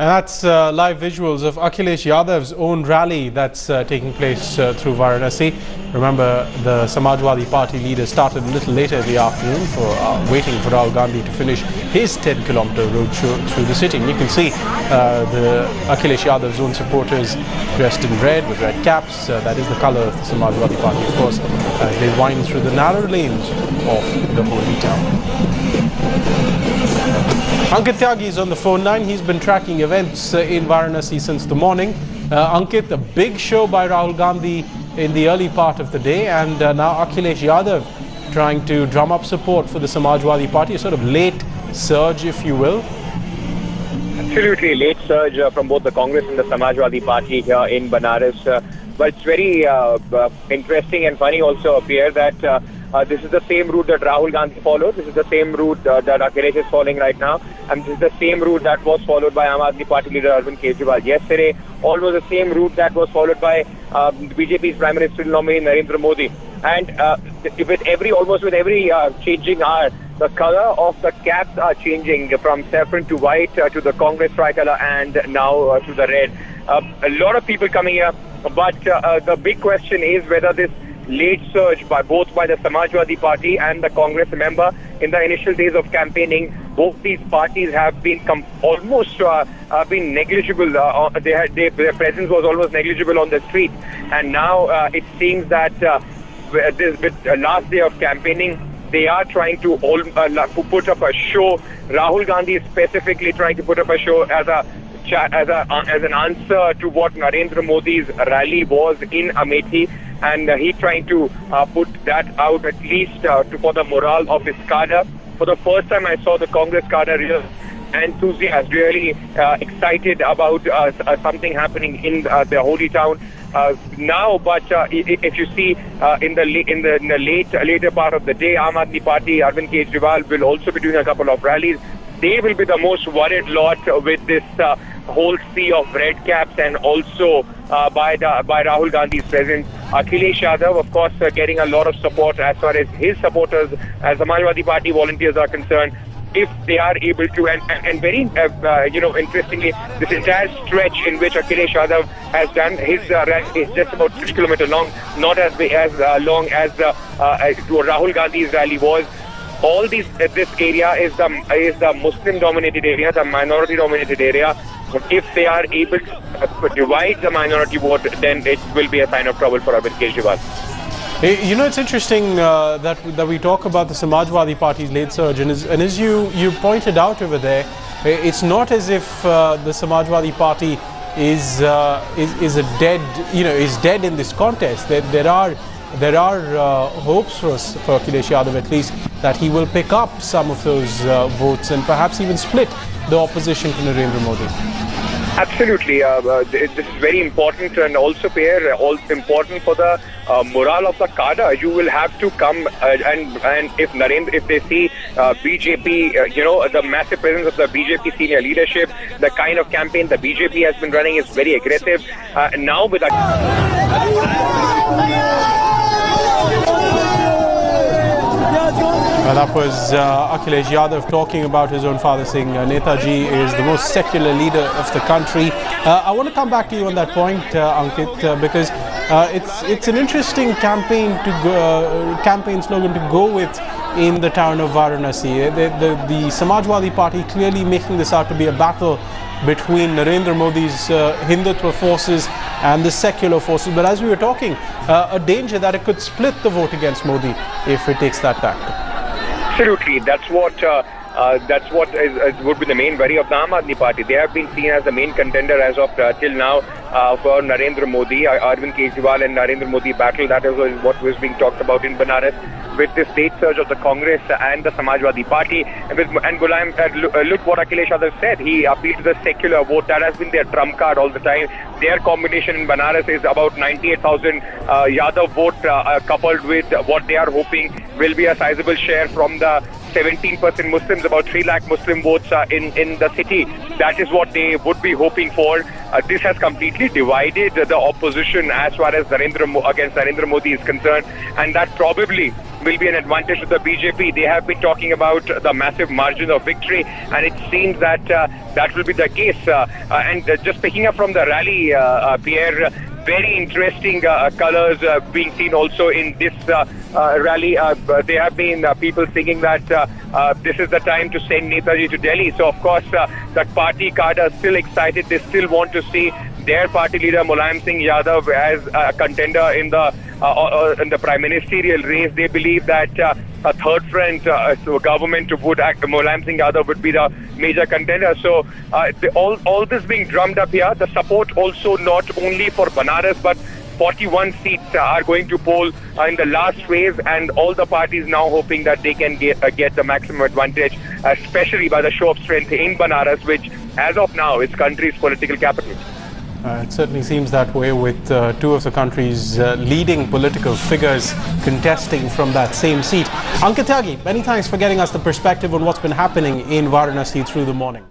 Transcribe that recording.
And that's live visuals of Akhilesh Yadav's own rally that's taking place through Varanasi. Remember, the Samajwadi Party leader started a little later in the afternoon for waiting for Rahul Gandhi to finish his 10-kilometer roadshow through the city. And you can see the Akhilesh Yadav's own supporters dressed in red with red caps. That is the color of the Samajwadi Party, of course. They wind through the narrow lanes of the holy town. Ankit Tyagi is on the phone line. He's been tracking events in Varanasi since the morning. Ankit, a big show by Rahul Gandhi in the early part of the day, and now Akhilesh Yadav trying to drum up support for the Samajwadi Party, a sort of late surge, if you will. Absolutely, late surge from both the Congress and the Samajwadi Party here in Banaras. But it's very interesting and funny also, Pierre, that this is the same route that Rahul Gandhi followed. This is the same route that Akhilesh is following right now. And this is the same route that was followed by Aam Aadmi Party leader Arvind Kejriwal yesterday. Almost the same route that was followed by BJP's Prime Minister nominee Narendra Modi. And almost with every changing hour, the color of the caps are changing from saffron to white to the Congress tricolour and now to the red. A lot of people coming here, but the big question is whether this late surge by the Samajwadi Party and the Congress member in the initial days of campaigning, both these parties have been almost been negligible. Their presence was almost negligible on the street, and now it seems that with the last day of campaigning, they are trying to put up a show. Rahul Gandhi is specifically trying to put up a show as an answer to what Narendra Modi's rally was in Amethi, and he's trying to put that out at least for the morale of his cadre. For the first time, I saw the Congress cadre real enthusiastic, really excited about something happening in the holy town now. But if you see in the later part of the day, Aam Aadmi Party, Arvind Kejriwal will also be doing a couple of rallies. They will be the most worried lot with this whole sea of red caps, and also by Rahul Gandhi's presence. Akhilesh Yadav, of course, getting a lot of support as far as his supporters, as Samajwadi Party volunteers are concerned. If they are able to, and very interestingly, this entire stretch in which Akhilesh Yadav has done his rally is just about 6 kilometers long, not as long as Rahul Gandhi's rally was. All this area is the Muslim-dominated area, the minority-dominated area. If they are able to divide the minority vote, then it will be a sign of trouble for Arvind Kejriwal. You know, it's interesting that we talk about the Samajwadi Party's late surge, and as you pointed out over there, it's not as if the Samajwadi Party is dead in this contest. There are hopes for Akhilesh Yadav, at least, that he will pick up some of those votes and perhaps even split the opposition to Narendra Modi. Absolutely. This is very important, and also, Pierre, important for the morale of the cadre. You will have to come and if they see BJP, the massive presence of the BJP senior leadership, the kind of campaign the BJP has been running is very aggressive. Now with Well, that was Akhilesh Yadav talking about his own father, saying Netaji is the most secular leader of the country. I want to come back to you on that point, Ankit, because it's an interesting campaign slogan to go with in the town of Varanasi. The Samajwadi Party clearly making this out to be a battle between Narendra Modi's Hindutva forces and the secular forces. But as we were talking, a danger that it could split the vote against Modi if it takes that tack. Absolutely, that's what would be the main worry of the Aam Aadmi Party. They have been seen as the main contender as of till now for Narendra Modi. Arvind Kejriwal and Narendra Modi battle, that is what was being talked about in Banaras. With this late surge of the Congress and the Samajwadi Party, and Gulam, look what Akhilesh Yadav said. He appealed to the secular vote. That has been their trump card all the time. Their combination in Banaras is about 98,000 Yadav vote coupled with what they are hoping will be a sizable share from the 17% Muslims, about 3 lakh Muslim votes in the city. That is what they would be hoping for. This has completely divided the opposition as far as against Narendra Modi is concerned, and that probably will be an advantage to the BJP. They have been talking about the massive margin of victory, and it seems that that will be the case. And just picking up from the rally, Pierre, very interesting colors being seen also in this rally. There have been people thinking that this is the time to send Netaji to Delhi. So, of course, the party cadre are still excited. They still want to see their party leader Mulayam Singh Yadav as a contender in the prime ministerial race. They believe that a third front government would act. Mulayam Singh Yadav would be the major contender. So all this being drummed up here. The support also not only for Banaras but 41 seats are going to poll in the last phase, and all the parties now hoping that they can get the maximum advantage, especially by the show of strength in Banaras, which as of now is country's political capital. It certainly seems that way, with two of the country's leading political figures contesting from that same seat. Ankit Tyagi, many thanks for getting us the perspective on what's been happening in Varanasi through the morning.